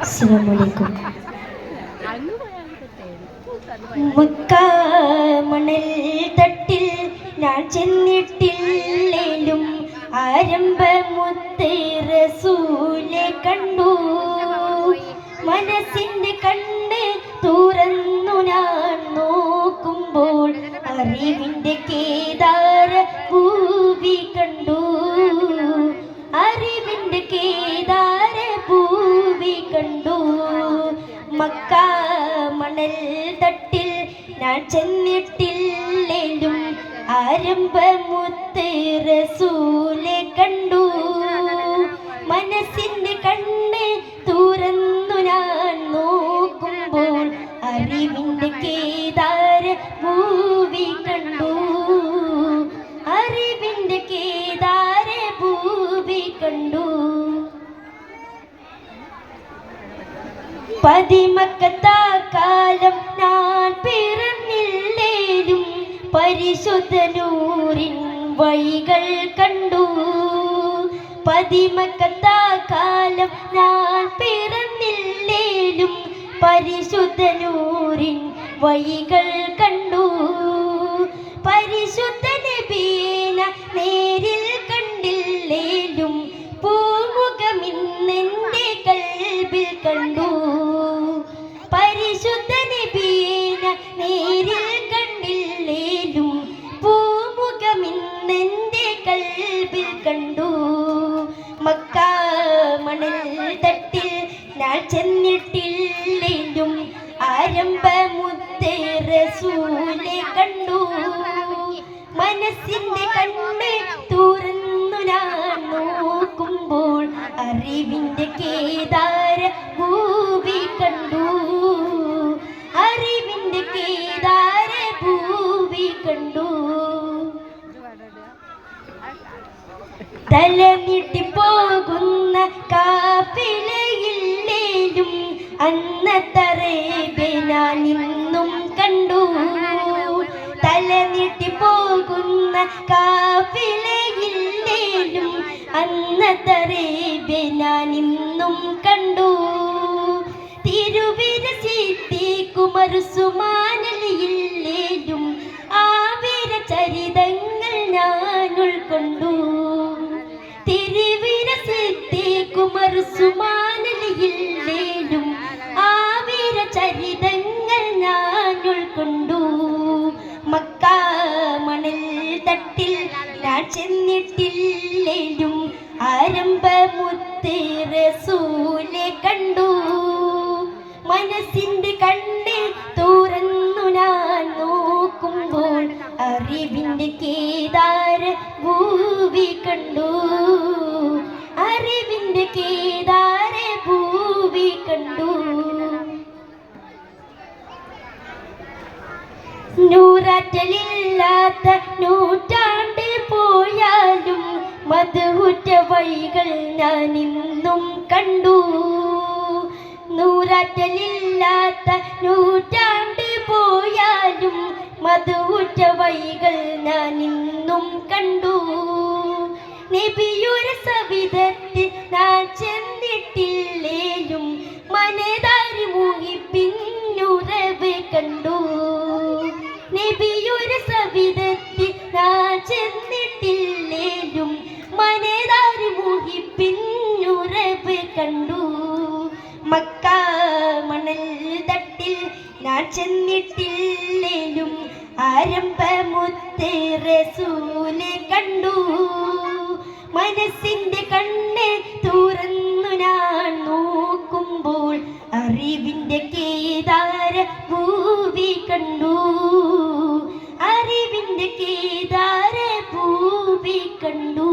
അസ്സലാമു മക്ക മണൽ തട്ടിൽ ഞാൻ ചെന്നിട്ടില്ലേലും ആരംഭമുത്ത് റസൂലെ കണ്ടു. മനസ്സിന്റെ കണ്ണ് തുറന്നു ഞാൻ നോക്കുമ്പോൾ അറിവിന്റെ കേദാര ഭൂവി കണ്ടു. അറിവിന്റെ കേദാര ഭൂവി കണ്ടു. മക്ക മണൽ തട്ടിൽ ഞാൻ ചെന്നിട്ടില്ലേലും ആരംഭമുത്ത് റസൂലെ കണ്ടു. മനസ്സിന്റെ കണ്ണ് തുറന്നു ഞാൻ നോക്കുമ്പോൾ അറിവിന്റെ കേദാര ഭൂവി കണ്ടു. അറിവിന്റെ കേദാര ഭൂവി കണ്ടു. പതിമക്കത്താ കാലം ഞാൻ പിറന്നില്ലേലും പരിശുദ്ധ നൂറിൻ വഴികൾ കണ്ടു. പതിമക്കത്താ കാലം ഞാൻ പിറന്നില്ലേലും പരിശുദ്ധ നൂറിൻ വഴികൾ കണ്ടു. പരിശുദ്ധ നബീന നേരിൽ കണ്ടില്ലേലും പൂമുഖമിന്നെന്റെ കൽബിൽ കണ്ടു. പരിശുദ്ധ നബീന നേരിൽ കണ്ടില്ലേലും പൂമുഖമിന്നെന്റെ കൽബിൽ കണ്ടു. മക്ക മണൽ തട്ടിൽ ഞാൻ ചെന്നിട്ടില്ലേലും ആരംഭമുത്ത് റസൂലെ കണ്ടു. മനസ്സിന്റെ കണ്ണ് തുറന്നു ഞാൻ നോക്കുമ്പോൾ അറിവിന്റെ കേദാര ഭൂവി കണ്ടു. അറിവിന്റെ കേദാര ഭൂവി കണ്ടു. തല നീട്ടിപ്പോകുന്ന കാഫിലയില്ലേലും അന്നത്തറേബെ ഞാൻ ഇന്നും കണ്ടു. തല നീട്ടിപ്പോകുന്ന കാഫിലയില്ലേലും അന്നത്തറേബെ ഞാൻ ഇന്നും കണ്ടു. തിരുവിരസിത്തി കുമരുസുമാനലിയില്ലേലും ആവിര ചരിതങ്ങൾ ഞാൻ ഉൾക്കൊണ്ടു. തിരുവിരസിത്തി കുമരുസുമാനലിയില്ലേലും ആവിര ചരിതങ്ങൾ ഞാൻ ഉൾക്കൊണ്ടു. മക്ക മണൽ തട്ടിൽ ഞാൻ ചെന്നിട്ടില്ലേലും ആരംഭമുത്ത് റസൂലെ കണ്ടു. മനസ്സിന്റെ കണ്ണ് തുറന്നു ഞാൻ നോക്കുമ്പോൾ അറിവിന്റെ കേദാര ഭൂവി കണ്ടു. അറിവിന്റെ കേദാര ഭൂവി കണ്ടു. നൂറാറ്റലില്ലാത്ത നൂറ്റാണ്ട് പോയാലും മധുറ്റ വഴികൾ ഞാൻ ഇന്നും കണ്ടു. നൂറാറ്റലില്ലാത്ത നൂറ്റാണ്ട് പോയാലും മധുറ്റ വഴികൾ ഞാൻ ഇന്നും കണ്ടു. നബിയുടെ സവിധത്തിൽ ഞാൻ ചെന്നിട്ടില്ലേലും മനതാരി മുങ്ങി പിന്നുറവ് കണ്ടു. നബിയുടെ സവിധത്തിൽ ഞാൻ ചെന്നിട്ടില്ലേലും മനതാരി മുങ്ങി പിന്നുറവ് കണ്ടു. മക്ക മണൽ തട്ടിൽ ഞാൻ ചെന്നിട്ടില്ലേലും ആരംഭമുത്ത് റസൂലെ കണ്ടു. മനസ്സിന്റെ കണ്ണ് തുറന്നു ഞാൻ നോക്കുമ്പോൾ അറിവിന്റെ കേദാര ഭൂവി കണ്ടു. അറിവിന്റെ കേദാര ഭൂവി കണ്ടു.